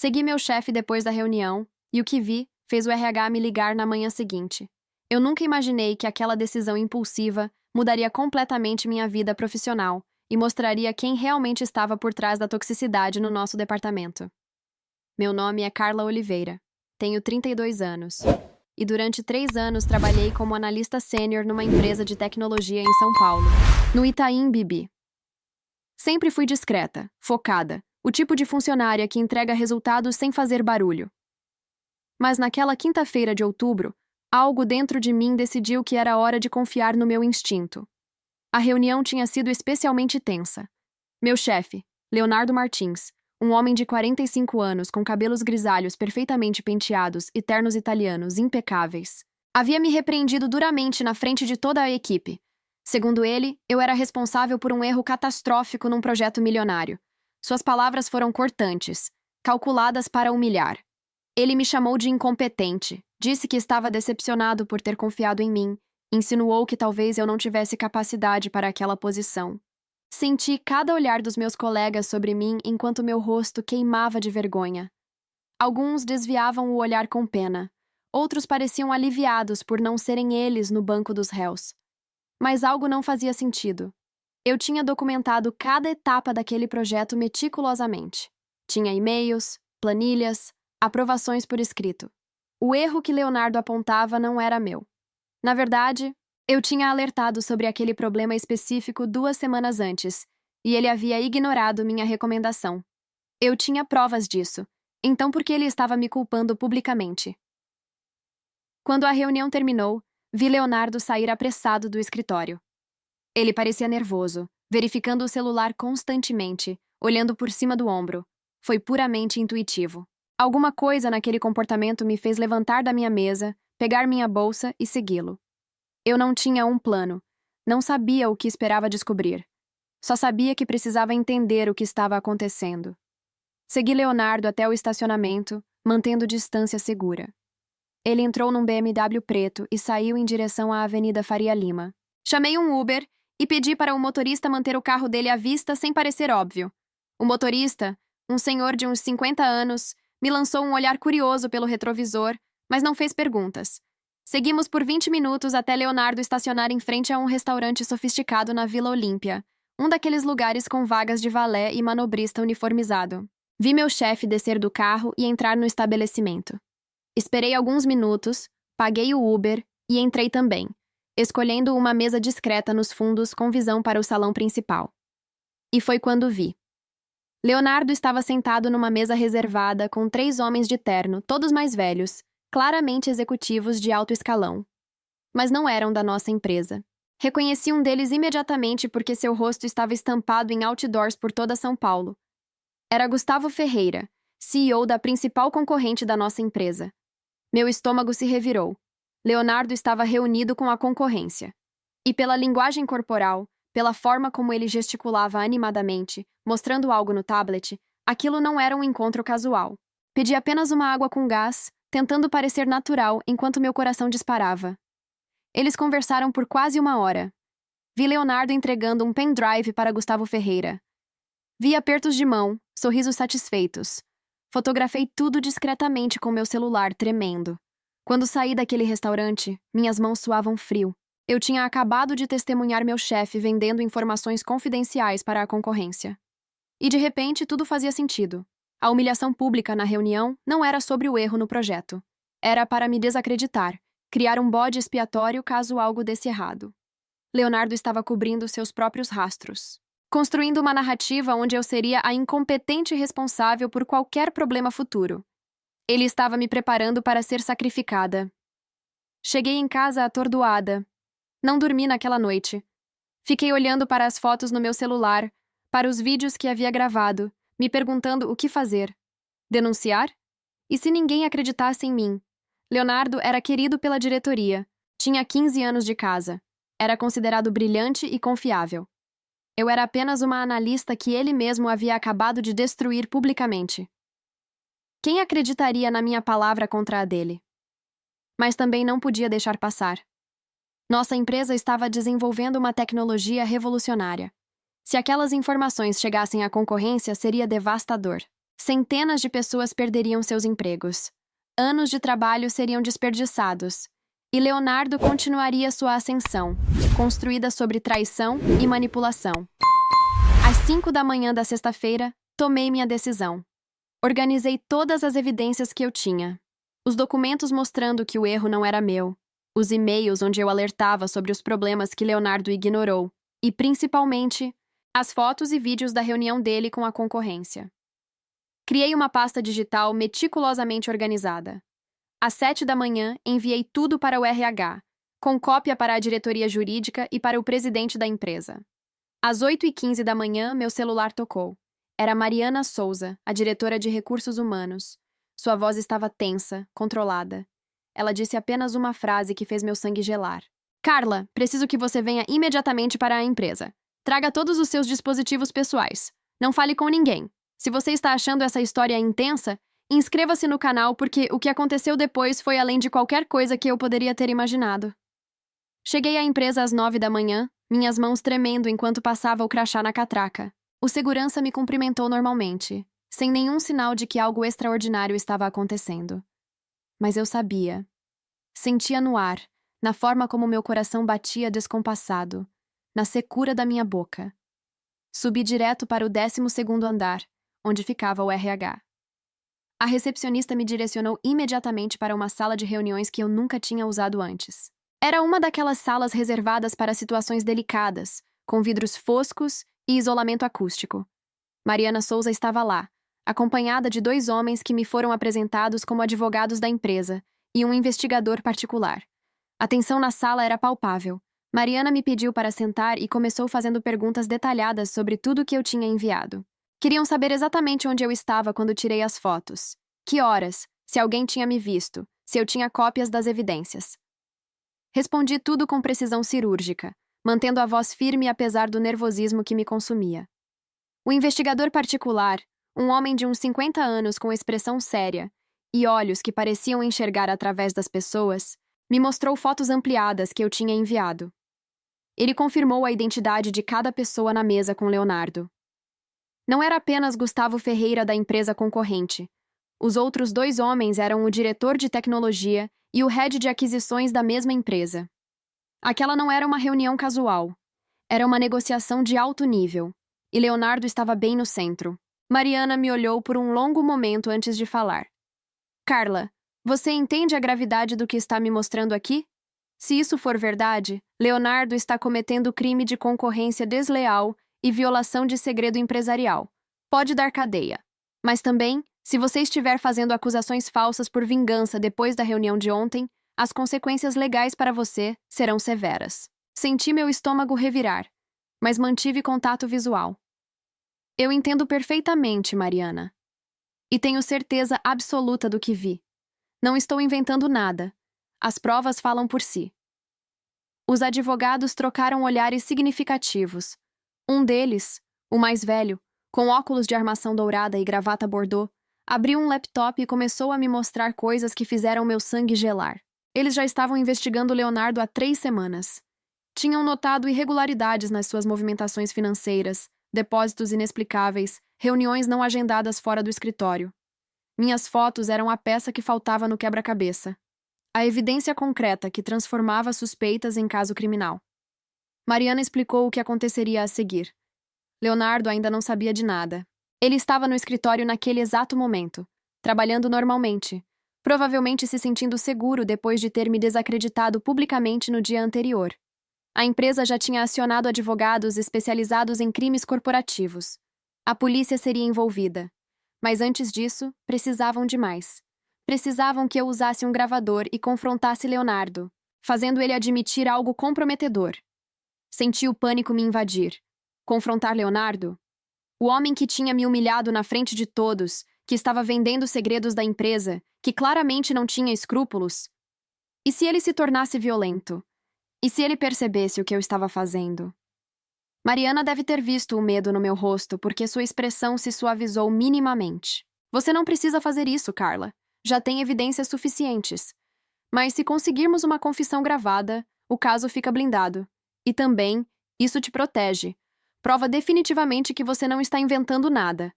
Segui meu chefe depois da reunião, e o que vi fez o RH me ligar na manhã seguinte. Eu nunca imaginei que aquela decisão impulsiva mudaria completamente minha vida profissional e mostraria quem realmente estava por trás da toxicidade no nosso departamento. Meu nome é Carla Oliveira. Tenho 32 anos. E durante 3 anos trabalhei como analista sênior numa empresa de tecnologia em São Paulo, no Itaim Bibi. Sempre fui discreta, focada, o tipo de funcionária que entrega resultados sem fazer barulho. Mas naquela quinta-feira de outubro, algo dentro de mim decidiu que era hora de confiar no meu instinto. A reunião tinha sido especialmente tensa. Meu chefe, Leonardo Martins, um homem de 45 anos com cabelos grisalhos perfeitamente penteados e ternos italianos impecáveis, havia me repreendido duramente na frente de toda a equipe. Segundo ele, eu era responsável por um erro catastrófico num projeto milionário. Suas palavras foram cortantes, calculadas para humilhar. Ele me chamou de incompetente, disse que estava decepcionado por ter confiado em mim, insinuou que talvez eu não tivesse capacidade para aquela posição. Senti cada olhar dos meus colegas sobre mim enquanto meu rosto queimava de vergonha. Alguns desviavam o olhar com pena, outros pareciam aliviados por não serem eles no banco dos réus. Mas algo não fazia sentido. Eu tinha documentado cada etapa daquele projeto meticulosamente. Tinha e-mails, planilhas, aprovações por escrito. O erro que Leonardo apontava não era meu. Na verdade, eu tinha alertado sobre aquele problema específico 2 semanas antes, e ele havia ignorado minha recomendação. Eu tinha provas disso, então por que ele estava me culpando publicamente? Quando a reunião terminou, vi Leonardo sair apressado do escritório. Ele parecia nervoso, verificando o celular constantemente, olhando por cima do ombro. Foi puramente intuitivo. Alguma coisa naquele comportamento me fez levantar da minha mesa, pegar minha bolsa e segui-lo. Eu não tinha um plano. Não sabia o que esperava descobrir. Só sabia que precisava entender o que estava acontecendo. Segui Leonardo até o estacionamento, mantendo distância segura. Ele entrou num BMW preto e saiu em direção à Avenida Faria Lima. Chamei um Uber e pedi para o motorista manter o carro dele à vista sem parecer óbvio. O motorista, um senhor de uns 50 anos, me lançou um olhar curioso pelo retrovisor, mas não fez perguntas. Seguimos por 20 minutos até Leonardo estacionar em frente a um restaurante sofisticado na Vila Olímpia, um daqueles lugares com vagas de valé e manobrista uniformizado. Vi meu chefe descer do carro e entrar no estabelecimento. Esperei alguns minutos, paguei o Uber e entrei também, escolhendo uma mesa discreta nos fundos com visão para o salão principal. E foi quando vi. Leonardo estava sentado numa mesa reservada com 3 homens de terno, todos mais velhos, claramente executivos de alto escalão. Mas não eram da nossa empresa. Reconheci um deles imediatamente porque seu rosto estava estampado em outdoors por toda São Paulo. Era Gustavo Ferreira, CEO da principal concorrente da nossa empresa. Meu estômago se revirou. Leonardo estava reunido com a concorrência. E pela linguagem corporal, pela forma como ele gesticulava animadamente, mostrando algo no tablet, aquilo não era um encontro casual. Pedi apenas uma água com gás, tentando parecer natural enquanto meu coração disparava. Eles conversaram por quase 1 hora. Vi Leonardo entregando um pendrive para Gustavo Ferreira. Vi apertos de mão, sorrisos satisfeitos. Fotografei tudo discretamente com meu celular tremendo. Quando saí daquele restaurante, minhas mãos suavam frio. Eu tinha acabado de testemunhar meu chefe vendendo informações confidenciais para a concorrência. E de repente tudo fazia sentido. A humilhação pública na reunião não era sobre o erro no projeto. Era para me desacreditar, criar um bode expiatório caso algo desse errado. Leonardo estava cobrindo seus próprios rastros, construindo uma narrativa onde eu seria a incompetente responsável por qualquer problema futuro. Ele estava me preparando para ser sacrificada. Cheguei em casa atordoada. Não dormi naquela noite. Fiquei olhando para as fotos no meu celular, para os vídeos que havia gravado, me perguntando o que fazer. Denunciar? E se ninguém acreditasse em mim? Leonardo era querido pela diretoria. Tinha 15 anos de casa. Era considerado brilhante e confiável. Eu era apenas uma analista que ele mesmo havia acabado de destruir publicamente. Quem acreditaria na minha palavra contra a dele? Mas também não podia deixar passar. Nossa empresa estava desenvolvendo uma tecnologia revolucionária. Se aquelas informações chegassem à concorrência, seria devastador. Centenas de pessoas perderiam seus empregos. Anos de trabalho seriam desperdiçados. E Leonardo continuaria sua ascensão, construída sobre traição e manipulação. Às 5 da manhã da sexta-feira, tomei minha decisão. Organizei todas as evidências que eu tinha. Os documentos mostrando que o erro não era meu. Os e-mails onde eu alertava sobre os problemas que Leonardo ignorou. E, principalmente, as fotos e vídeos da reunião dele com a concorrência. Criei uma pasta digital meticulosamente organizada. Às 7 da manhã, enviei tudo para o RH, com cópia para a diretoria jurídica e para o presidente da empresa. Às 8h15 da manhã, meu celular tocou. Era Mariana Souza, a diretora de recursos humanos. Sua voz estava tensa, controlada. Ela disse apenas uma frase que fez meu sangue gelar. Carla, preciso que você venha imediatamente para a empresa. Traga todos os seus dispositivos pessoais. Não fale com ninguém. Se você está achando essa história intensa, inscreva-se no canal porque o que aconteceu depois foi além de qualquer coisa que eu poderia ter imaginado. Cheguei à empresa às 9 da manhã, minhas mãos tremendo enquanto passava o crachá na catraca. O segurança me cumprimentou normalmente, sem nenhum sinal de que algo extraordinário estava acontecendo. Mas eu sabia. Sentia no ar, na forma como meu coração batia descompassado, na secura da minha boca. Subi direto para o 12º andar, onde ficava o RH. A recepcionista me direcionou imediatamente para uma sala de reuniões que eu nunca tinha usado antes. Era uma daquelas salas reservadas para situações delicadas, com vidros foscos e isolamento acústico. Mariana Souza estava lá, acompanhada de 2 homens que me foram apresentados como advogados da empresa e um investigador particular. A tensão na sala era palpável. Mariana me pediu para sentar e começou fazendo perguntas detalhadas sobre tudo o que eu tinha enviado. Queriam saber exatamente onde eu estava quando tirei as fotos. Que horas, se alguém tinha me visto, se eu tinha cópias das evidências. Respondi tudo com precisão cirúrgica, mantendo a voz firme apesar do nervosismo que me consumia. O investigador particular, um homem de uns 50 anos com expressão séria e olhos que pareciam enxergar através das pessoas, me mostrou fotos ampliadas que eu tinha enviado. Ele confirmou a identidade de cada pessoa na mesa com Leonardo. Não era apenas Gustavo Ferreira da empresa concorrente. Os outros 2 homens eram o diretor de tecnologia e o head de aquisições da mesma empresa. Aquela não era uma reunião casual. Era uma negociação de alto nível. E Leonardo estava bem no centro. Mariana me olhou por um longo momento antes de falar. Carla, você entende a gravidade do que está me mostrando aqui? Se isso for verdade, Leonardo está cometendo crime de concorrência desleal e violação de segredo empresarial. Pode dar cadeia. Mas também, se você estiver fazendo acusações falsas por vingança depois da reunião de ontem, as consequências legais para você serão severas. Senti meu estômago revirar, mas mantive contato visual. Eu entendo perfeitamente, Mariana. E tenho certeza absoluta do que vi. Não estou inventando nada. As provas falam por si. Os advogados trocaram olhares significativos. Um deles, o mais velho, com óculos de armação dourada e gravata bordô, abriu um laptop e começou a me mostrar coisas que fizeram meu sangue gelar. Eles já estavam investigando Leonardo há 3 semanas. Tinham notado irregularidades nas suas movimentações financeiras, depósitos inexplicáveis, reuniões não agendadas fora do escritório. Minhas fotos eram a peça que faltava no quebra-cabeça. A evidência concreta que transformava suspeitas em caso criminal. Mariana explicou o que aconteceria a seguir. Leonardo ainda não sabia de nada. Ele estava no escritório naquele exato momento, trabalhando normalmente, provavelmente se sentindo seguro depois de ter me desacreditado publicamente no dia anterior. A empresa já tinha acionado advogados especializados em crimes corporativos. A polícia seria envolvida. Mas antes disso, precisavam de mais. Precisavam que eu usasse um gravador e confrontasse Leonardo, fazendo ele admitir algo comprometedor. Senti o pânico me invadir. Confrontar Leonardo? O homem que tinha me humilhado na frente de todos, que estava vendendo segredos da empresa, que claramente não tinha escrúpulos? E se ele se tornasse violento? E se ele percebesse o que eu estava fazendo? Mariana deve ter visto o medo no meu rosto porque sua expressão se suavizou minimamente. Você não precisa fazer isso, Carla. Já tem evidências suficientes. Mas se conseguirmos uma confissão gravada, o caso fica blindado. E também, isso te protege. Prova definitivamente que você não está inventando nada.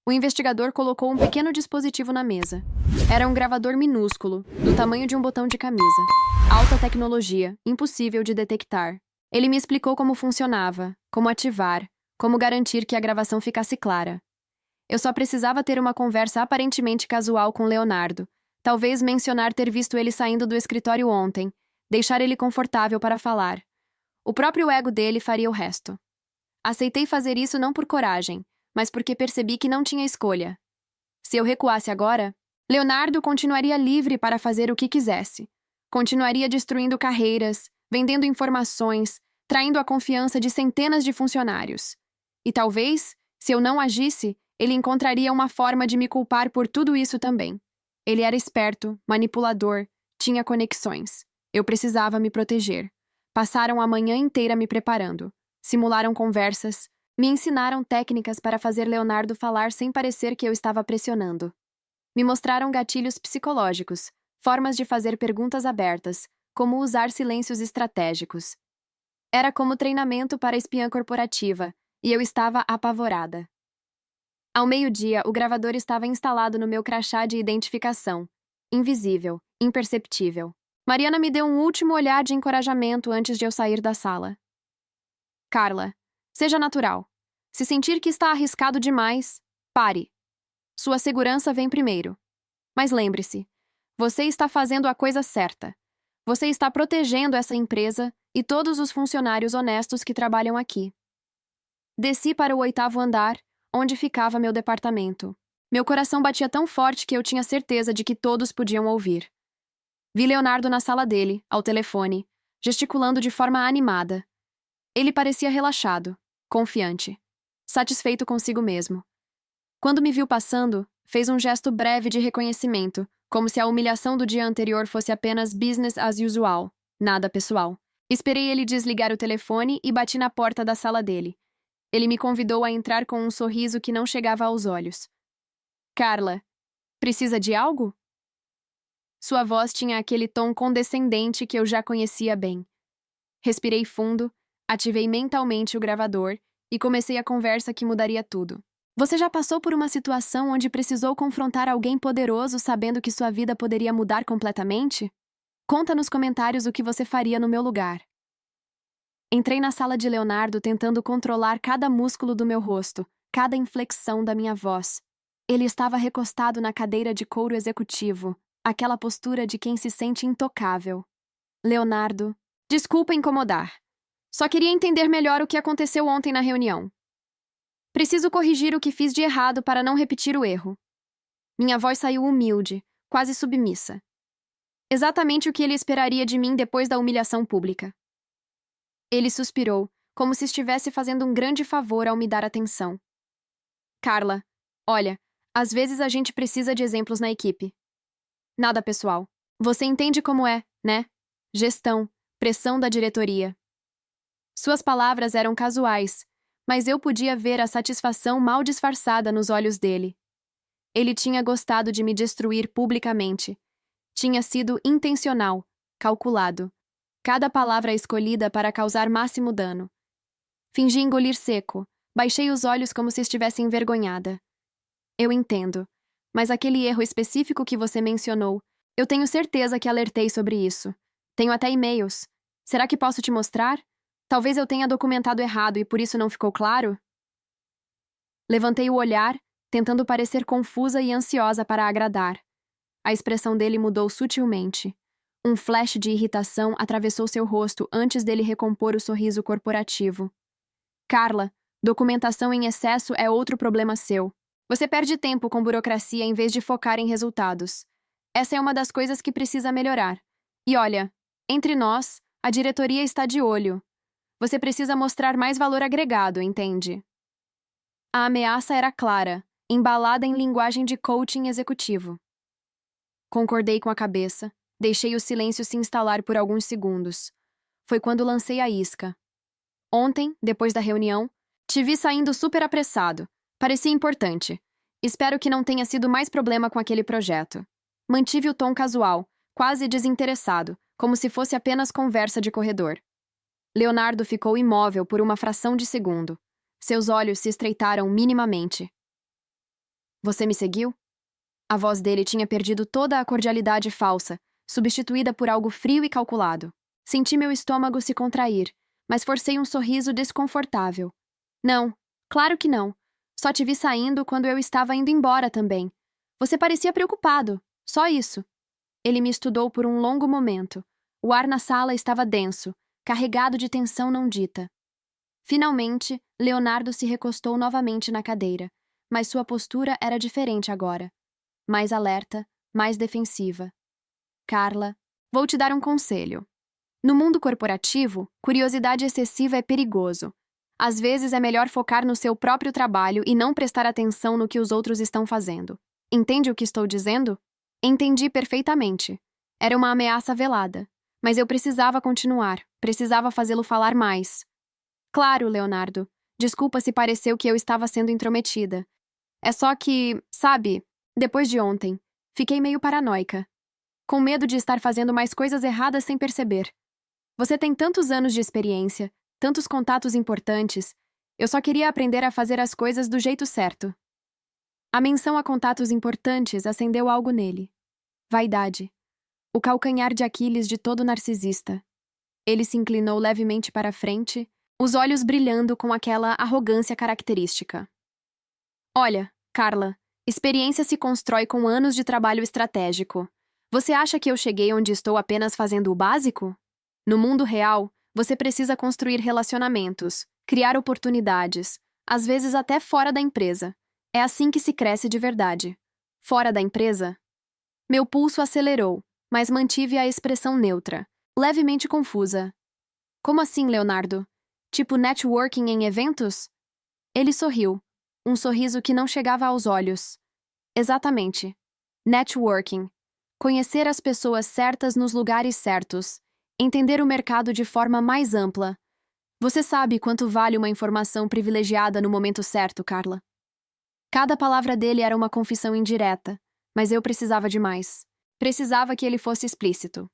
O investigador colocou um pequeno dispositivo na mesa. Era um gravador minúsculo, do tamanho de um botão de camisa. Alta tecnologia, impossível de detectar. Ele me explicou como funcionava, como ativar, como garantir que a gravação ficasse clara. Eu só precisava ter uma conversa aparentemente casual com Leonardo. Talvez mencionar ter visto ele saindo do escritório ontem, deixar ele confortável para falar. O próprio ego dele faria o resto. Aceitei fazer isso não por coragem, mas porque percebi que não tinha escolha. Se eu recuasse agora, Leonardo continuaria livre para fazer o que quisesse. Continuaria destruindo carreiras, vendendo informações, traindo a confiança de centenas de funcionários. E talvez, se eu não agisse, ele encontraria uma forma de me culpar por tudo isso também. Ele era esperto, manipulador, tinha conexões. Eu precisava me proteger. Passaram a manhã inteira me preparando. Simularam conversas, me ensinaram técnicas para fazer Leonardo falar sem parecer que eu estava pressionando. Me mostraram gatilhos psicológicos, formas de fazer perguntas abertas, como usar silêncios estratégicos. Era como treinamento para espiã corporativa, e eu estava apavorada. Ao meio-dia, o gravador estava instalado no meu crachá de identificação. Invisível, imperceptível. Mariana me deu um último olhar de encorajamento antes de eu sair da sala. Carla, seja natural. Se sentir que está arriscado demais, pare. Sua segurança vem primeiro. Mas lembre-se, você está fazendo a coisa certa. Você está protegendo essa empresa e todos os funcionários honestos que trabalham aqui. Desci para o 8º andar, onde ficava meu departamento. Meu coração batia tão forte que eu tinha certeza de que todos podiam ouvir. Vi Leonardo na sala dele, ao telefone, gesticulando de forma animada. Ele parecia relaxado, confiante, satisfeito consigo mesmo. Quando me viu passando, fez um gesto breve de reconhecimento, como se a humilhação do dia anterior fosse apenas business as usual, nada pessoal. Esperei ele desligar o telefone e bati na porta da sala dele. Ele me convidou a entrar com um sorriso que não chegava aos olhos. Carla, precisa de algo? Sua voz tinha aquele tom condescendente que eu já conhecia bem. Respirei fundo, ativei mentalmente o gravador e comecei a conversa que mudaria tudo. Você já passou por uma situação onde precisou confrontar alguém poderoso sabendo que sua vida poderia mudar completamente? Conta nos comentários o que você faria no meu lugar. Entrei na sala de Leonardo tentando controlar cada músculo do meu rosto, cada inflexão da minha voz. Ele estava recostado na cadeira de couro executivo, aquela postura de quem se sente intocável. Leonardo, desculpa incomodar. Só queria entender melhor o que aconteceu ontem na reunião. Preciso corrigir o que fiz de errado para não repetir o erro. Minha voz saiu humilde, quase submissa. Exatamente o que ele esperaria de mim depois da humilhação pública. Ele suspirou, como se estivesse fazendo um grande favor ao me dar atenção. Carla, olha, às vezes a gente precisa de exemplos na equipe. Nada pessoal. Você entende como é, né? Gestão, pressão da diretoria. Suas palavras eram casuais, mas eu podia ver a satisfação mal disfarçada nos olhos dele. Ele tinha gostado de me destruir publicamente. Tinha sido intencional, calculado. Cada palavra escolhida para causar máximo dano. Fingi engolir seco. Baixei os olhos como se estivesse envergonhada. Eu entendo, mas aquele erro específico que você mencionou, eu tenho certeza que alertei sobre isso. Tenho até e-mails. Será que posso te mostrar? Talvez eu tenha documentado errado e por isso não ficou claro? Levantei o olhar, tentando parecer confusa e ansiosa para agradar. A expressão dele mudou sutilmente. Um flash de irritação atravessou seu rosto antes dele recompor o sorriso corporativo. Carla, documentação em excesso é outro problema seu. Você perde tempo com burocracia em vez de focar em resultados. Essa é uma das coisas que precisa melhorar. E olha, entre nós, a diretoria está de olho. Você precisa mostrar mais valor agregado, entende? A ameaça era clara, embalada em linguagem de coaching executivo. Concordei com a cabeça, deixei o silêncio se instalar por alguns segundos. Foi quando lancei a isca. Ontem, depois da reunião, te vi saindo super apressado. Parecia importante. Espero que não tenha sido mais problema com aquele projeto. Mantive o tom casual, quase desinteressado, como se fosse apenas conversa de corredor. Leonardo ficou imóvel por uma fração de segundo. Seus olhos se estreitaram minimamente. Você me seguiu? A voz dele tinha perdido toda a cordialidade falsa, substituída por algo frio e calculado. Senti meu estômago se contrair, mas forcei um sorriso desconfortável. Não, claro que não. Só te vi saindo quando eu estava indo embora também. Você parecia preocupado, só isso. Ele me estudou por um longo momento. O ar na sala estava denso, carregado de tensão não dita. Finalmente, Leonardo se recostou novamente na cadeira, mas sua postura era diferente agora. Mais alerta, mais defensiva. Carla, vou te dar um conselho. No mundo corporativo, curiosidade excessiva é perigoso. Às vezes é melhor focar no seu próprio trabalho e não prestar atenção no que os outros estão fazendo. Entende o que estou dizendo? Entendi perfeitamente. Era uma ameaça velada. Mas eu precisava continuar, precisava fazê-lo falar mais. Claro, Leonardo. Desculpa se pareceu que eu estava sendo intrometida. É só que, sabe, depois de ontem, fiquei meio paranoica. Com medo de estar fazendo mais coisas erradas sem perceber. Você tem tantos anos de experiência, tantos contatos importantes. Eu só queria aprender a fazer as coisas do jeito certo. A menção a contatos importantes acendeu algo nele. Vaidade. O calcanhar de Aquiles de todo narcisista. Ele se inclinou levemente para a frente, os olhos brilhando com aquela arrogância característica. Olha, Carla, experiência se constrói com anos de trabalho estratégico. Você acha que eu cheguei onde estou apenas fazendo o básico? No mundo real, você precisa construir relacionamentos, criar oportunidades, às vezes até fora da empresa. É assim que se cresce de verdade. Fora da empresa? Meu pulso acelerou, mas mantive a expressão neutra, levemente confusa. Como assim, Leonardo? Tipo networking em eventos? Ele sorriu, um sorriso que não chegava aos olhos. Exatamente. Networking. Conhecer as pessoas certas nos lugares certos. Entender o mercado de forma mais ampla. Você sabe quanto vale uma informação privilegiada no momento certo, Carla. Cada palavra dele era uma confissão indireta, mas eu precisava de mais. Precisava que ele fosse explícito.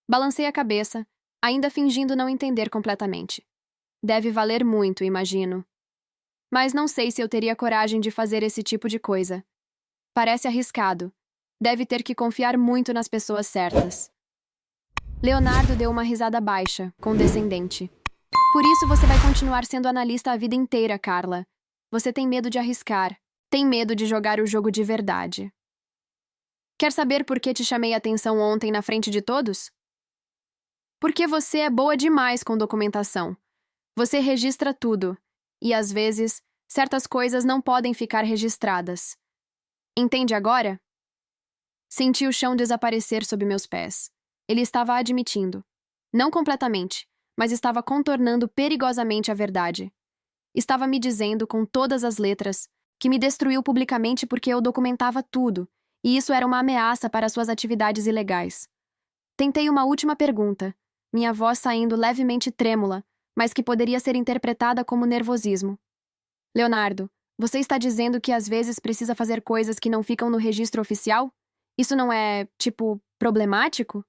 Balancei a cabeça, ainda fingindo não entender completamente. Deve valer muito, imagino. Mas não sei se eu teria coragem de fazer esse tipo de coisa. Parece arriscado. Deve ter que confiar muito nas pessoas certas. Leonardo deu uma risada baixa, condescendente. Por isso você vai continuar sendo analista a vida inteira, Carla. Você tem medo de arriscar. Tem medo de jogar o jogo de verdade. Quer saber por que te chamei a atenção ontem na frente de todos? Porque você é boa demais com documentação. Você registra tudo. E, às vezes, certas coisas não podem ficar registradas. Entende agora? Senti o chão desaparecer sob meus pés. Ele estava admitindo. Não completamente, mas estava contornando perigosamente a verdade. Estava me dizendo, com todas as letras, que me destruiu publicamente porque eu documentava tudo, e isso era uma ameaça para suas atividades ilegais. Tentei uma última pergunta, minha voz saindo levemente trêmula, mas que poderia ser interpretada como nervosismo. Leonardo, você está dizendo que às vezes precisa fazer coisas que não ficam no registro oficial? Isso não é, tipo, problemático?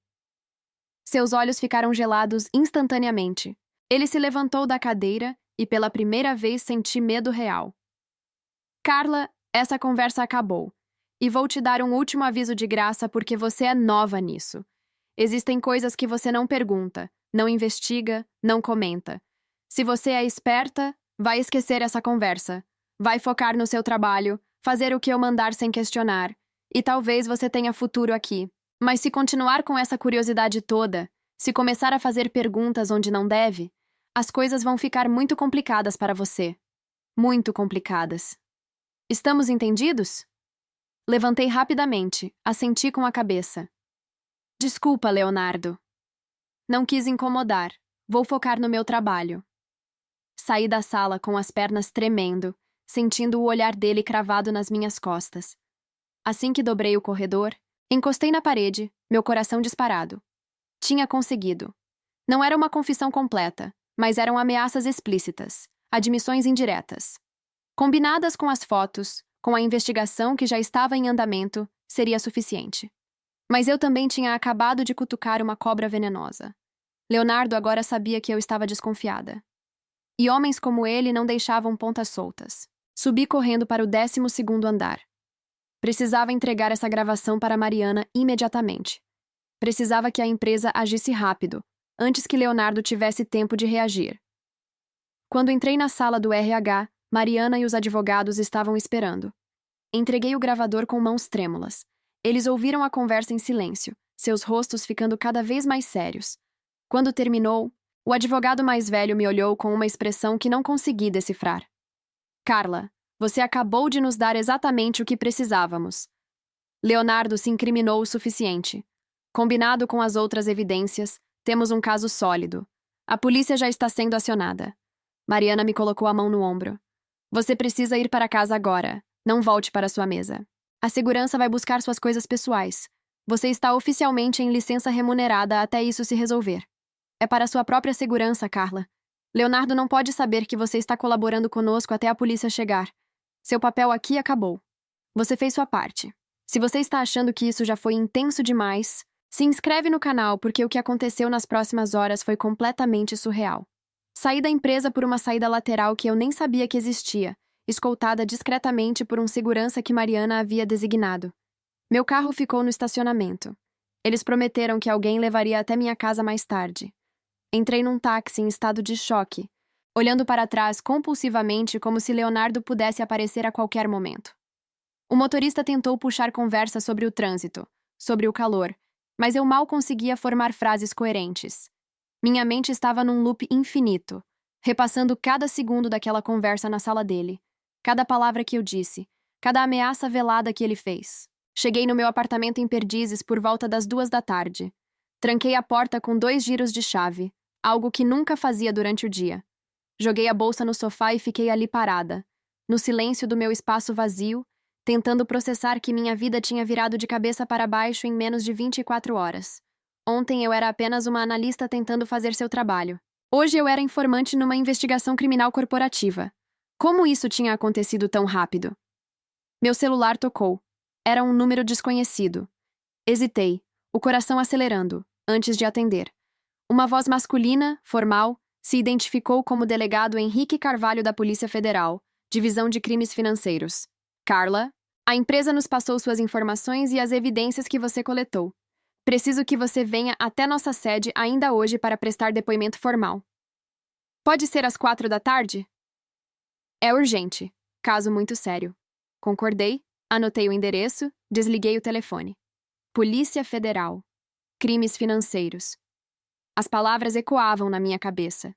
Seus olhos ficaram gelados instantaneamente. Ele se levantou da cadeira e pela primeira vez senti medo real. Carla, essa conversa acabou. E vou te dar um último aviso de graça porque você é nova nisso. Existem coisas que você não pergunta, não investiga, não comenta. Se você é esperta, vai esquecer essa conversa. Vai focar no seu trabalho, fazer o que eu mandar sem questionar. E talvez você tenha futuro aqui. Mas se continuar com essa curiosidade toda, se começar a fazer perguntas onde não deve, as coisas vão ficar muito complicadas para você. Muito complicadas. Estamos entendidos? Levantei rapidamente, assenti com a cabeça. Desculpa, Leonardo. Não quis incomodar. Vou focar no meu trabalho. Saí da sala com as pernas tremendo, sentindo o olhar dele cravado nas minhas costas. Assim que dobrei o corredor, encostei na parede, meu coração disparado. Tinha conseguido. Não era uma confissão completa, mas eram ameaças explícitas, admissões indiretas. Combinadas com as fotos, com a investigação que já estava em andamento, seria suficiente. Mas eu também tinha acabado de cutucar uma cobra venenosa. Leonardo agora sabia que eu estava desconfiada. E homens como ele não deixavam pontas soltas. Subi correndo para o 12º andar. Precisava entregar essa gravação para Mariana imediatamente. Precisava que a empresa agisse rápido, antes que Leonardo tivesse tempo de reagir. Quando entrei na sala do RH, Mariana e os advogados estavam esperando. Entreguei o gravador com mãos trêmulas. Eles ouviram a conversa em silêncio, seus rostos ficando cada vez mais sérios. Quando terminou, o advogado mais velho me olhou com uma expressão que não consegui decifrar. Carla, você acabou de nos dar exatamente o que precisávamos. Leonardo se incriminou o suficiente. Combinado com as outras evidências, temos um caso sólido. A polícia já está sendo acionada. Mariana me colocou a mão no ombro. Você precisa ir para casa agora. Não volte para sua mesa. A segurança vai buscar suas coisas pessoais. Você está oficialmente em licença remunerada até isso se resolver. É para sua própria segurança, Carla. Leonardo não pode saber que você está colaborando conosco até a polícia chegar. Seu papel aqui acabou. Você fez sua parte. Se você está achando que isso já foi intenso demais, se inscreve no canal porque o que aconteceu nas próximas horas foi completamente surreal. Saí da empresa por uma saída lateral que eu nem sabia que existia, escoltada discretamente por um segurança que Mariana havia designado. Meu carro ficou no estacionamento. Eles prometeram que alguém levaria até minha casa mais tarde. Entrei num táxi em estado de choque, olhando para trás compulsivamente como se Leonardo pudesse aparecer a qualquer momento. O motorista tentou puxar conversa sobre o trânsito, sobre o calor, mas eu mal conseguia formar frases coerentes. Minha mente estava num loop infinito, repassando cada segundo daquela conversa na sala dele, cada palavra que eu disse, cada ameaça velada que ele fez. Cheguei no meu apartamento em Perdizes por volta das 2 da tarde. Tranquei a porta com 2 giros de chave, algo que nunca fazia durante o dia. Joguei a bolsa no sofá e fiquei ali parada, no silêncio do meu espaço vazio, tentando processar que minha vida tinha virado de cabeça para baixo em menos de 24 horas. Ontem eu era apenas uma analista tentando fazer seu trabalho. Hoje eu era informante numa investigação criminal corporativa. Como isso tinha acontecido tão rápido? Meu celular tocou. Era um número desconhecido. Hesitei, o coração acelerando, antes de atender. Uma voz masculina, formal, se identificou como o delegado Henrique Carvalho da Polícia Federal, Divisão de Crimes Financeiros. Carla, a empresa nos passou suas informações e as evidências que você coletou. Preciso que você venha até nossa sede ainda hoje para prestar depoimento formal. Pode ser às 4 da tarde? É urgente. Caso muito sério. Concordei, anotei o endereço, desliguei o telefone. Polícia Federal. Crimes financeiros. As palavras ecoavam na minha cabeça.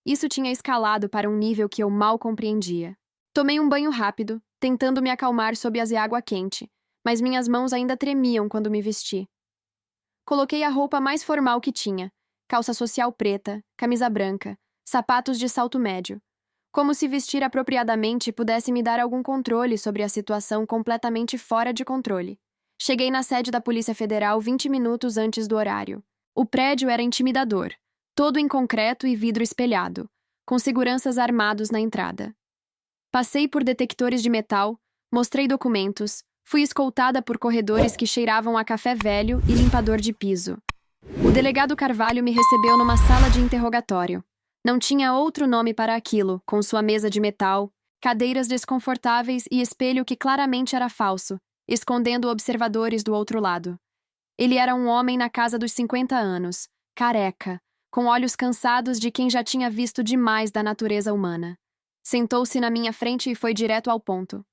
Isso tinha escalado para um nível que eu mal compreendia. Tomei um banho rápido, tentando me acalmar sob a água quente, mas minhas mãos ainda tremiam quando me vesti. Coloquei a roupa mais formal que tinha, calça social preta, camisa branca, sapatos de salto médio, como se vestir apropriadamente pudesse me dar algum controle sobre a situação completamente fora de controle. Cheguei na sede da Polícia Federal 20 minutos antes do horário. O prédio era intimidador, todo em concreto e vidro espelhado, com seguranças armados na entrada. Passei por detectores de metal, mostrei documentos, fui escoltada por corredores que cheiravam a café velho e limpador de piso. O delegado Carvalho me recebeu numa sala de interrogatório. Não tinha outro nome para aquilo, com sua mesa de metal, cadeiras desconfortáveis e espelho que claramente era falso, escondendo observadores do outro lado. Ele era um homem na casa dos 50 anos, careca, com olhos cansados de quem já tinha visto demais da natureza humana. Sentou-se na minha frente e foi direto ao ponto.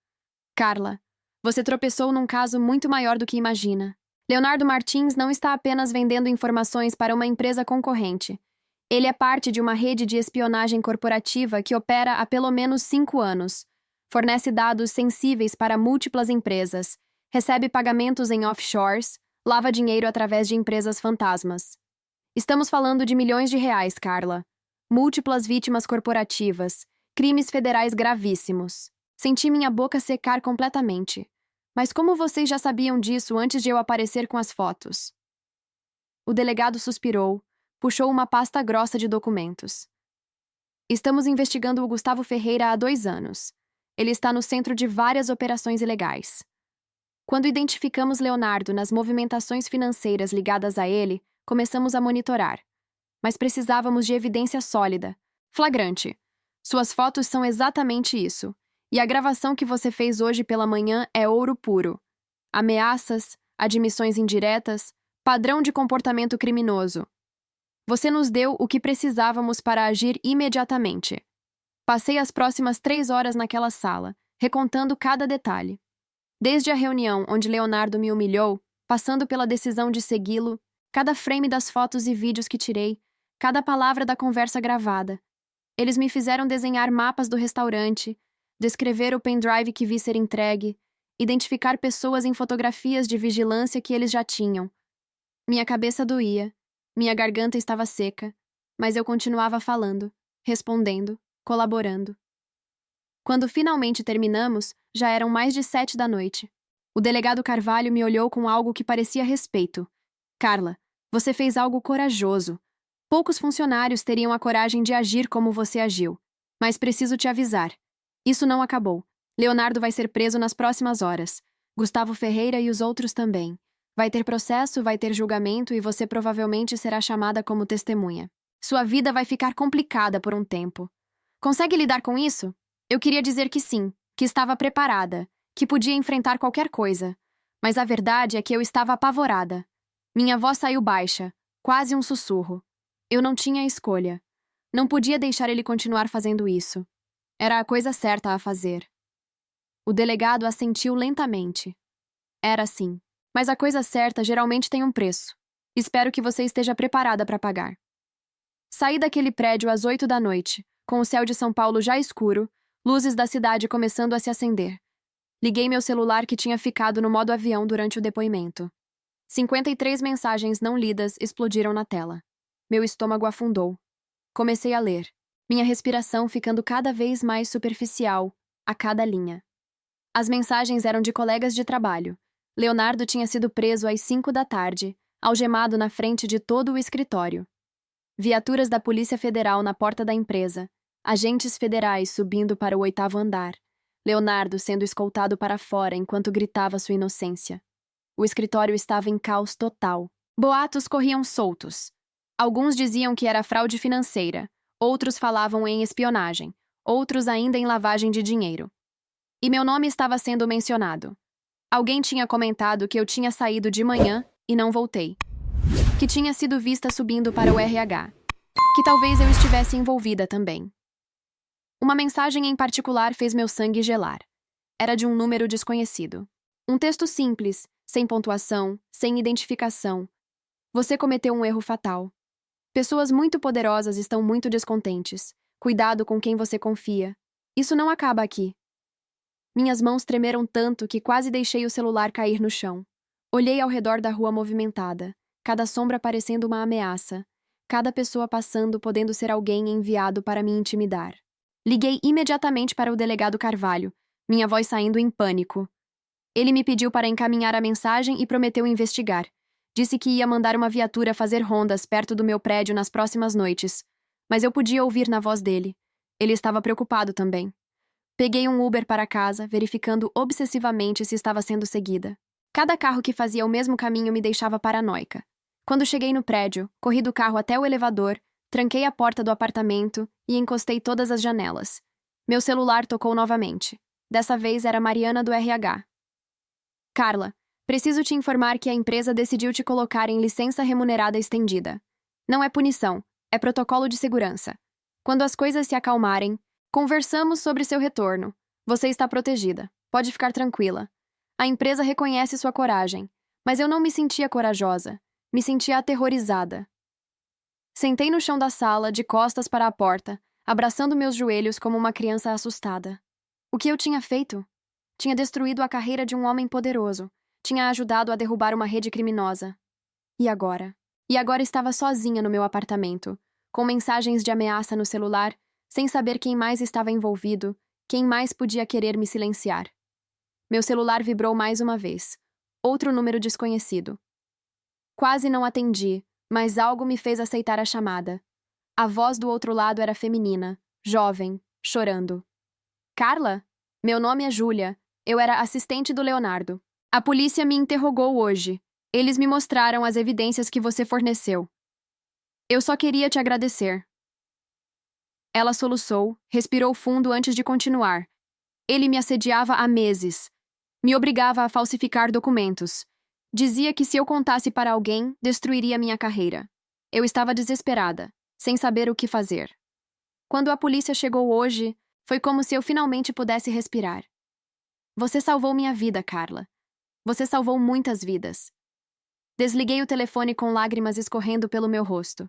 Carla, você tropeçou num caso muito maior do que imagina. Leonardo Martins não está apenas vendendo informações para uma empresa concorrente. Ele é parte de uma rede de espionagem corporativa que opera há pelo menos 5 anos. Fornece dados sensíveis para múltiplas empresas, recebe pagamentos em offshores, lava dinheiro através de empresas fantasmas. Estamos falando de milhões de reais, Carla. Múltiplas vítimas corporativas, crimes federais gravíssimos. Senti minha boca secar completamente. Mas como vocês já sabiam disso antes de eu aparecer com as fotos? O delegado suspirou, puxou uma pasta grossa de documentos. Estamos investigando o Gustavo Ferreira há 2 anos. Ele está no centro de várias operações ilegais. Quando identificamos Leonardo nas movimentações financeiras ligadas a ele, começamos a monitorar. Mas precisávamos de evidência sólida, flagrante. Suas fotos são exatamente isso. E a gravação que você fez hoje pela manhã é ouro puro. ameaças, admissões indiretas, padrão de comportamento criminoso. Você nos deu o que precisávamos para agir imediatamente. Passei as próximas 3 horas naquela sala, recontando cada detalhe. Desde a reunião onde Leonardo me humilhou, passando pela decisão de segui-lo, cada frame das fotos e vídeos que tirei, cada palavra da conversa gravada. Eles me fizeram desenhar mapas do restaurante, descrever o pendrive que vi ser entregue, identificar pessoas em fotografias de vigilância que eles já tinham. Minha cabeça doía, minha garganta estava seca, mas eu continuava falando, respondendo, colaborando. Quando finalmente terminamos, já eram mais de 7 da noite. O delegado Carvalho me olhou com algo que parecia respeito. Carla, você fez algo corajoso. Poucos funcionários teriam a coragem de agir como você agiu. Mas preciso te avisar. Isso não acabou. Leonardo vai ser preso nas próximas horas. Gustavo Ferreira e os outros também. Vai ter processo, vai ter julgamento e você provavelmente será chamada como testemunha. Sua vida vai ficar complicada por um tempo. Consegue lidar com isso? Eu queria dizer que sim, que estava preparada, que podia enfrentar qualquer coisa. Mas a verdade é que eu estava apavorada. Minha voz saiu baixa, quase um sussurro. Eu não tinha escolha. Não podia deixar ele continuar fazendo isso. Era a coisa certa a fazer. O delegado assentiu lentamente. Era assim. Mas a coisa certa geralmente tem um preço. Espero que você esteja preparada para pagar. Saí daquele prédio às 8 da noite, com o céu de São Paulo já escuro, luzes da cidade começando a se acender. Liguei meu celular que tinha ficado no modo avião durante o depoimento. 53 mensagens não lidas explodiram na tela. Meu estômago afundou. Comecei a ler, minha respiração ficando cada vez mais superficial, a cada linha. As mensagens eram de colegas de trabalho. Leonardo tinha sido preso às 5 da tarde, algemado na frente de todo o escritório. Viaturas da Polícia Federal na porta da empresa, agentes federais subindo para o 8º andar, Leonardo sendo escoltado para fora enquanto gritava sua inocência. O escritório estava em caos total. Boatos corriam soltos. Alguns diziam que era fraude financeira, outros falavam em espionagem, outros ainda em lavagem de dinheiro. E meu nome estava sendo mencionado. Alguém tinha comentado que eu tinha saído de manhã e não voltei. Que tinha sido vista subindo para o RH. Que talvez eu estivesse envolvida também. Uma mensagem em particular fez meu sangue gelar. Era de um número desconhecido. Um texto simples, sem pontuação, sem identificação. Você cometeu um erro fatal. Pessoas muito poderosas estão muito descontentes. Cuidado com quem você confia. Isso não acaba aqui. Minhas mãos tremeram tanto que quase deixei o celular cair no chão. Olhei ao redor da rua movimentada, cada sombra parecendo uma ameaça, cada pessoa passando podendo ser alguém enviado para me intimidar. Liguei imediatamente para o delegado Carvalho, minha voz saindo em pânico. Ele me pediu para encaminhar a mensagem e prometeu investigar. Disse que ia mandar uma viatura fazer rondas perto do meu prédio nas próximas noites, mas eu podia ouvir na voz dele. Ele estava preocupado também. Peguei um Uber para casa, verificando obsessivamente se estava sendo seguida. Cada carro que fazia o mesmo caminho me deixava paranoica. Quando cheguei no prédio, corri do carro até o elevador, tranquei a porta do apartamento e encostei todas as janelas. Meu celular tocou novamente. Dessa vez era Mariana do RH. Carla, preciso te informar que a empresa decidiu te colocar em licença remunerada estendida. Não é punição, é protocolo de segurança. Quando as coisas se acalmarem, conversamos sobre seu retorno. Você está protegida. Pode ficar tranquila. A empresa reconhece sua coragem, mas eu não me sentia corajosa. Me sentia aterrorizada. Sentei no chão da sala, de costas para a porta, abraçando meus joelhos como uma criança assustada. O que eu tinha feito? Tinha destruído a carreira de um homem poderoso. Tinha ajudado a derrubar uma rede criminosa. E agora? E agora estava sozinha no meu apartamento, com mensagens de ameaça no celular, sem saber quem mais estava envolvido, quem mais podia querer me silenciar. Meu celular vibrou mais uma vez. Outro número desconhecido. Quase não atendi, mas algo me fez aceitar a chamada. A voz do outro lado era feminina, jovem, chorando. Carla? Meu nome é Júlia. Eu era assistente do Leonardo. A polícia me interrogou hoje. Eles me mostraram as evidências que você forneceu. Eu só queria te agradecer. Ela soluçou, respirou fundo antes de continuar. Ele me assediava há meses. Me obrigava a falsificar documentos. Dizia que se eu contasse para alguém, destruiria minha carreira. Eu estava desesperada, sem saber o que fazer. Quando a polícia chegou hoje, foi como se eu finalmente pudesse respirar. Você salvou minha vida, Carla. Você salvou muitas vidas. Desliguei o telefone com lágrimas escorrendo pelo meu rosto.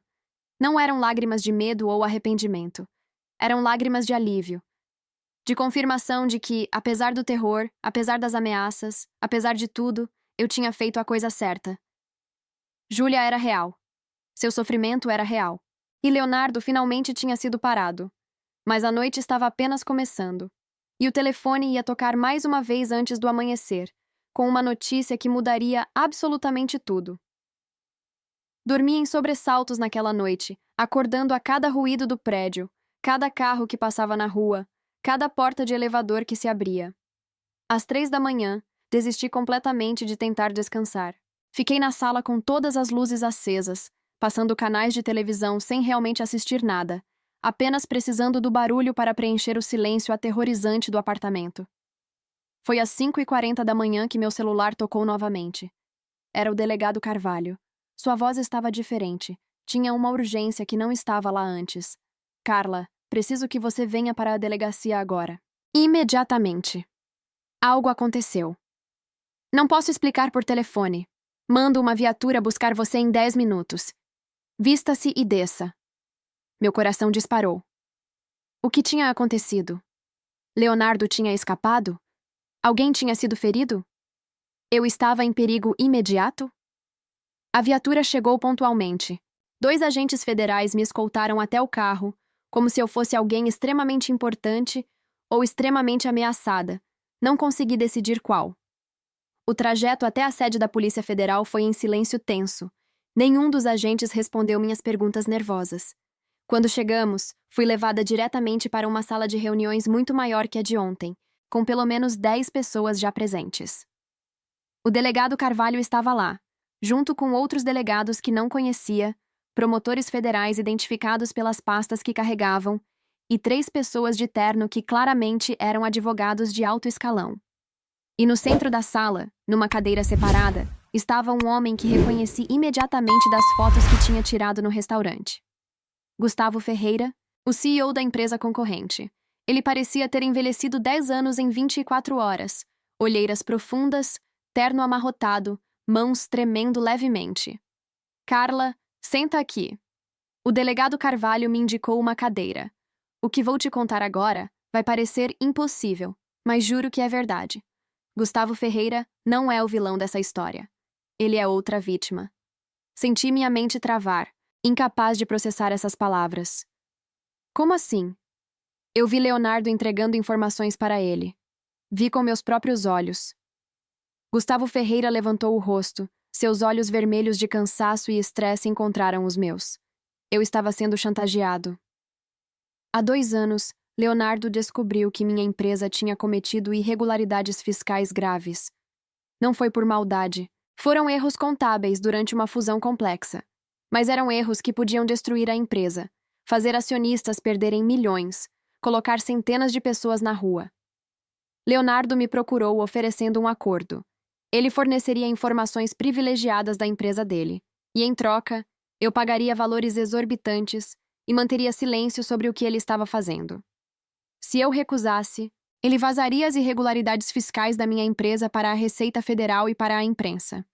Não eram lágrimas de medo ou arrependimento. Eram lágrimas de alívio. De confirmação de que, apesar do terror, apesar das ameaças, apesar de tudo, eu tinha feito a coisa certa. Júlia era real. Seu sofrimento era real. E Leonardo finalmente tinha sido parado. Mas a noite estava apenas começando. E o telefone ia tocar mais uma vez antes do amanhecer, com uma notícia que mudaria absolutamente tudo. Dormi em sobressaltos naquela noite, acordando a cada ruído do prédio, cada carro que passava na rua, cada porta de elevador que se abria. Às 3 da manhã, desisti completamente de tentar descansar. Fiquei na sala com todas as luzes acesas, passando canais de televisão sem realmente assistir nada, apenas precisando do barulho para preencher o silêncio aterrorizante do apartamento. Foi às 5h40 da manhã que meu celular tocou novamente. Era o delegado Carvalho. Sua voz estava diferente. Tinha uma urgência que não estava lá antes. Carla, preciso que você venha para a delegacia agora. Imediatamente. Algo aconteceu. Não posso explicar por telefone. Mando uma viatura buscar você em 10 minutos. Vista-se e desça. Meu coração disparou. O que tinha acontecido? Leonardo tinha escapado? Alguém tinha sido ferido? Eu estava em perigo imediato? A viatura chegou pontualmente. 2 agentes federais me escoltaram até o carro, como se eu fosse alguém extremamente importante ou extremamente ameaçada. Não consegui decidir qual. O trajeto até a sede da Polícia Federal foi em silêncio tenso. Nenhum dos agentes respondeu minhas perguntas nervosas. Quando chegamos, fui levada diretamente para uma sala de reuniões muito maior que a de ontem, com pelo menos 10 pessoas já presentes. O delegado Carvalho estava lá, junto com outros delegados que não conhecia, promotores federais identificados pelas pastas que carregavam, e 3 pessoas de terno que claramente eram advogados de alto escalão. E no centro da sala, numa cadeira separada, estava um homem que reconheci imediatamente das fotos que tinha tirado no restaurante. Gustavo Ferreira, o CEO da empresa concorrente. Ele parecia ter envelhecido 10 anos em 24 horas, olheiras profundas, terno amarrotado, mãos tremendo levemente. Carla, senta aqui. O delegado Carvalho me indicou uma cadeira. O que vou te contar agora vai parecer impossível, mas juro que é verdade. Gustavo Ferreira não é o vilão dessa história. Ele é outra vítima. Senti minha mente travar, incapaz de processar essas palavras. Como assim? Eu vi Leonardo entregando informações para ele. Vi com meus próprios olhos. Gustavo Ferreira levantou o rosto. Seus olhos vermelhos de cansaço e estresse encontraram os meus. Eu estava sendo chantageado. Há 2 anos, Leonardo descobriu que minha empresa tinha cometido irregularidades fiscais graves. Não foi por maldade. Foram erros contábeis durante uma fusão complexa. Mas eram erros que podiam destruir a empresa, fazer acionistas perderem milhões, colocar centenas de pessoas na rua. Leonardo me procurou oferecendo um acordo. Ele forneceria informações privilegiadas da empresa dele, e em troca, eu pagaria valores exorbitantes e manteria silêncio sobre o que ele estava fazendo. Se eu recusasse, ele vazaria as irregularidades fiscais da minha empresa para a Receita Federal e para a imprensa.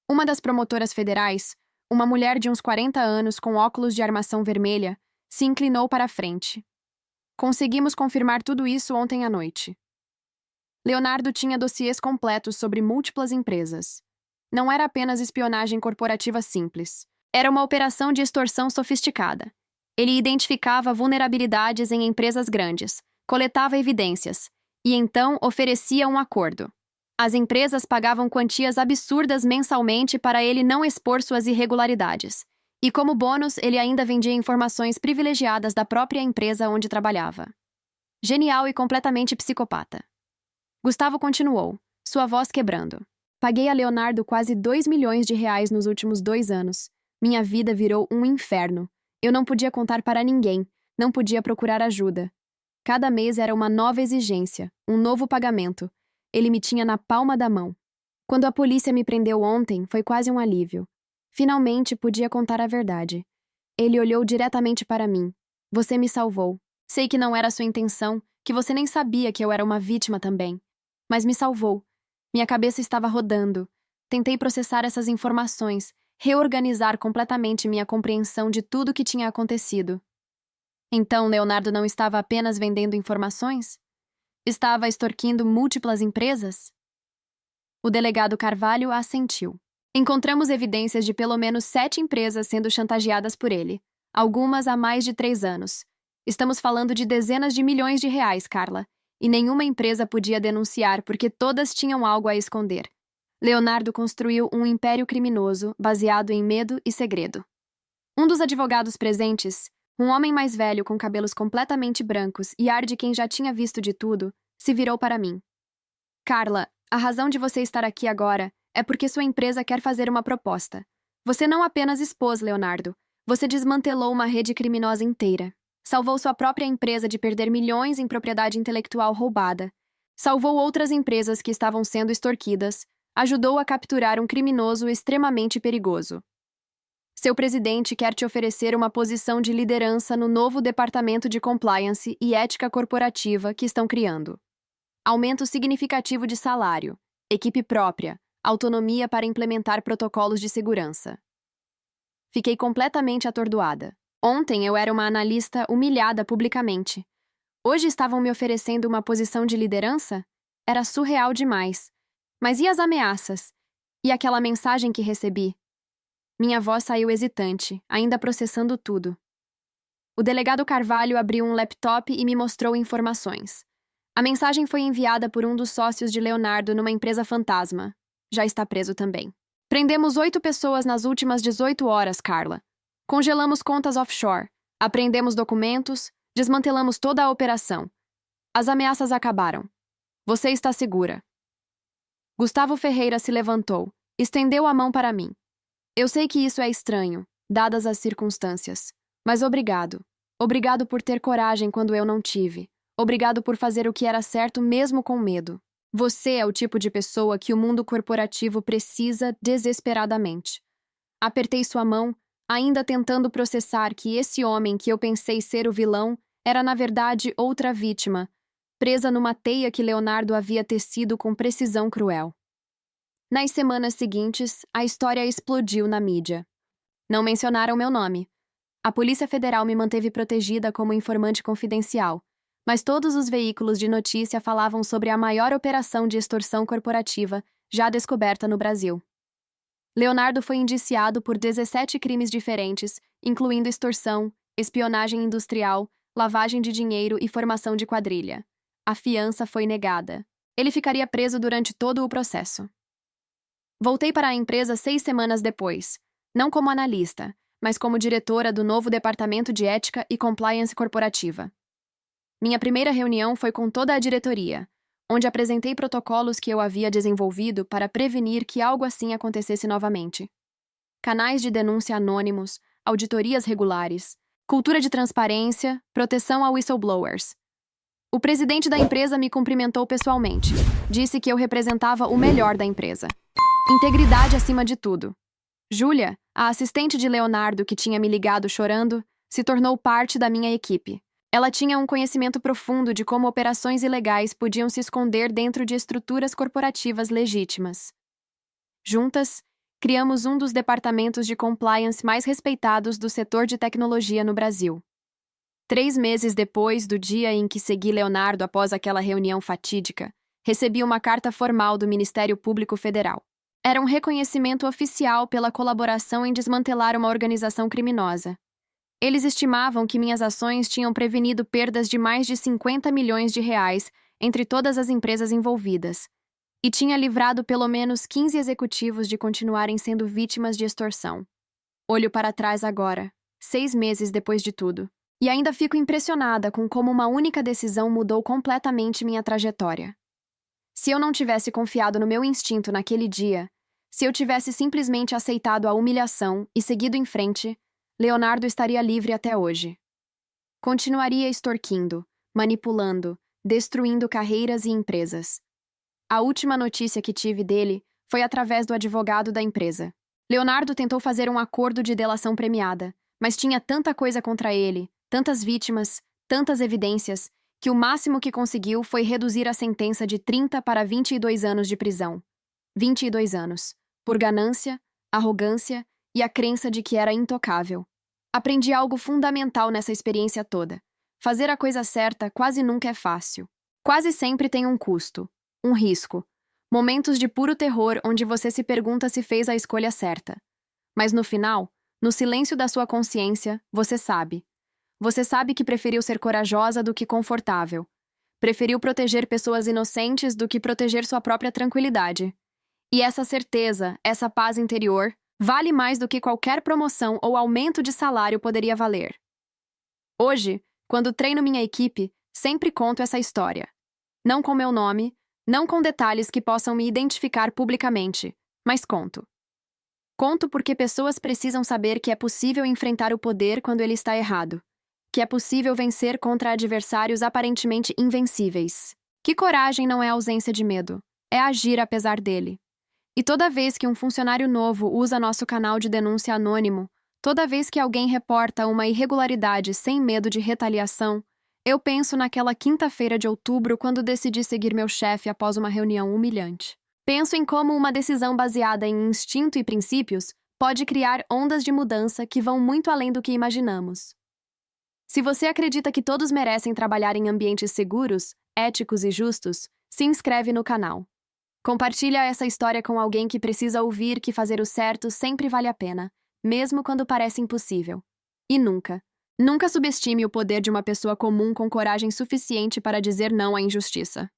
Uma das promotoras federais, uma mulher de uns 40 anos com óculos de armação vermelha, se inclinou para a frente. Conseguimos confirmar tudo isso ontem à noite. Leonardo tinha dossiês completos sobre múltiplas empresas. Não era apenas espionagem corporativa simples. Era uma operação de extorsão sofisticada. Ele identificava vulnerabilidades em empresas grandes, coletava evidências, e então oferecia um acordo. As empresas pagavam quantias absurdas mensalmente para ele não expor suas irregularidades. E como bônus, ele ainda vendia informações privilegiadas da própria empresa onde trabalhava. Genial e completamente psicopata. Gustavo continuou, sua voz quebrando. Paguei a Leonardo quase 2 milhões de reais nos últimos 2 anos. Minha vida virou um inferno. Eu não podia contar para ninguém, não podia procurar ajuda. Cada mês era uma nova exigência, um novo pagamento. Ele me tinha na palma da mão. Quando a polícia me prendeu ontem, foi quase um alívio. Finalmente podia contar a verdade. Ele olhou diretamente para mim. Você me salvou. Sei que não era sua intenção, que você nem sabia que eu era uma vítima também. Mas me salvou. Minha cabeça estava rodando. Tentei processar essas informações, reorganizar completamente minha compreensão de tudo o que tinha acontecido. Então, Leonardo não estava apenas vendendo informações? Estava extorquindo múltiplas empresas? O delegado Carvalho assentiu. Encontramos evidências de pelo menos 7 empresas sendo chantageadas por ele, algumas há mais de 3 anos. Estamos falando de dezenas de milhões de reais, Carla, e nenhuma empresa podia denunciar porque todas tinham algo a esconder. Leonardo construiu um império criminoso baseado em medo e segredo. Um dos advogados presentes, um homem mais velho com cabelos completamente brancos e ar de quem já tinha visto de tudo, se virou para mim. Carla, a razão de você estar aqui agora é porque sua empresa quer fazer uma proposta. Você não apenas expôs Leonardo, você desmantelou uma rede criminosa inteira. Salvou sua própria empresa de perder milhões em propriedade intelectual roubada. Salvou outras empresas que estavam sendo extorquidas. Ajudou a capturar um criminoso extremamente perigoso. Seu presidente quer te oferecer uma posição de liderança no novo departamento de compliance e ética corporativa que estão criando. Aumento significativo de salário, equipe própria, autonomia para implementar protocolos de segurança. Fiquei completamente atordoada. Ontem eu era uma analista humilhada publicamente. Hoje estavam me oferecendo uma posição de liderança? Era surreal demais. Mas e as ameaças? E aquela mensagem que recebi? Minha voz saiu hesitante, ainda processando tudo. O delegado Carvalho abriu um laptop e me mostrou informações. A mensagem foi enviada por um dos sócios de Leonardo numa empresa fantasma. Já está preso também. Prendemos 8 pessoas nas últimas 18 horas, Carla. Congelamos contas offshore, apreendemos documentos, desmantelamos toda a operação. As ameaças acabaram. Você está segura. Gustavo Ferreira se levantou, estendeu a mão para mim. Eu sei que isso é estranho, dadas as circunstâncias. Mas obrigado. Obrigado por ter coragem quando eu não tive. Obrigado por fazer o que era certo mesmo com medo. Você é o tipo de pessoa que o mundo corporativo precisa desesperadamente. Apertei sua mão, ainda tentando processar que esse homem que eu pensei ser o vilão era na verdade outra vítima, presa numa teia que Leonardo havia tecido com precisão cruel. Nas semanas seguintes, a história explodiu na mídia. Não mencionaram meu nome. A Polícia Federal me manteve protegida como informante confidencial, mas todos os veículos de notícia falavam sobre a maior operação de extorsão corporativa já descoberta no Brasil. Leonardo foi indiciado por 17 crimes diferentes, incluindo extorsão, espionagem industrial, lavagem de dinheiro e formação de quadrilha. A fiança foi negada. Ele ficaria preso durante todo o processo. Voltei para a empresa 6 semanas depois, não como analista, mas como diretora do novo Departamento de Ética e Compliance Corporativa. Minha primeira reunião foi com toda a diretoria, onde apresentei protocolos que eu havia desenvolvido para prevenir que algo assim acontecesse novamente. Canais de denúncia anônimos, auditorias regulares, cultura de transparência, proteção a whistleblowers. O presidente da empresa me cumprimentou pessoalmente. Disse que eu representava o melhor da empresa. Integridade acima de tudo. Júlia, a assistente de Leonardo que tinha me ligado chorando, se tornou parte da minha equipe. Ela tinha um conhecimento profundo de como operações ilegais podiam se esconder dentro de estruturas corporativas legítimas. Juntas, criamos um dos departamentos de compliance mais respeitados do setor de tecnologia no Brasil. 3 meses depois do dia em que segui Leonardo após aquela reunião fatídica, recebi uma carta formal do Ministério Público Federal. Era um reconhecimento oficial pela colaboração em desmantelar uma organização criminosa. Eles estimavam que minhas ações tinham prevenido perdas de mais de 50 milhões de reais entre todas as empresas envolvidas, e tinha livrado pelo menos 15 executivos de continuarem sendo vítimas de extorsão. Olho para trás agora, 6 meses depois de tudo, e ainda fico impressionada com como uma única decisão mudou completamente minha trajetória. Se eu não tivesse confiado no meu instinto naquele dia, se eu tivesse simplesmente aceitado a humilhação e seguido em frente, Leonardo estaria livre até hoje. Continuaria extorquindo, manipulando, destruindo carreiras e empresas. A última notícia que tive dele foi através do advogado da empresa. Leonardo tentou fazer um acordo de delação premiada, mas tinha tanta coisa contra ele, tantas vítimas, tantas evidências, que o máximo que conseguiu foi reduzir a sentença de 30 para 22 anos de prisão. 22 anos. Por ganância, arrogância e a crença de que era intocável. Aprendi algo fundamental nessa experiência toda. Fazer a coisa certa quase nunca é fácil. Quase sempre tem um custo, um risco. Momentos de puro terror onde você se pergunta se fez a escolha certa. Mas no final, no silêncio da sua consciência, você sabe. Você sabe que preferiu ser corajosa do que confortável. Preferiu proteger pessoas inocentes do que proteger sua própria tranquilidade. E essa certeza, essa paz interior, vale mais do que qualquer promoção ou aumento de salário poderia valer. Hoje, quando treino minha equipe, sempre conto essa história. Não com meu nome, não com detalhes que possam me identificar publicamente, mas conto. Conto porque pessoas precisam saber que é possível enfrentar o poder quando ele está errado. Que é possível vencer contra adversários aparentemente invencíveis. Que coragem não é ausência de medo, é agir apesar dele. E toda vez que um funcionário novo usa nosso canal de denúncia anônimo, toda vez que alguém reporta uma irregularidade sem medo de retaliação, eu penso naquela quinta-feira de outubro quando decidi seguir meu chefe após uma reunião humilhante. Penso em como uma decisão baseada em instinto e princípios pode criar ondas de mudança que vão muito além do que imaginamos. Se você acredita que todos merecem trabalhar em ambientes seguros, éticos e justos, se inscreve no canal. Compartilha essa história com alguém que precisa ouvir que fazer o certo sempre vale a pena, mesmo quando parece impossível. E nunca subestime o poder de uma pessoa comum com coragem suficiente para dizer não à injustiça.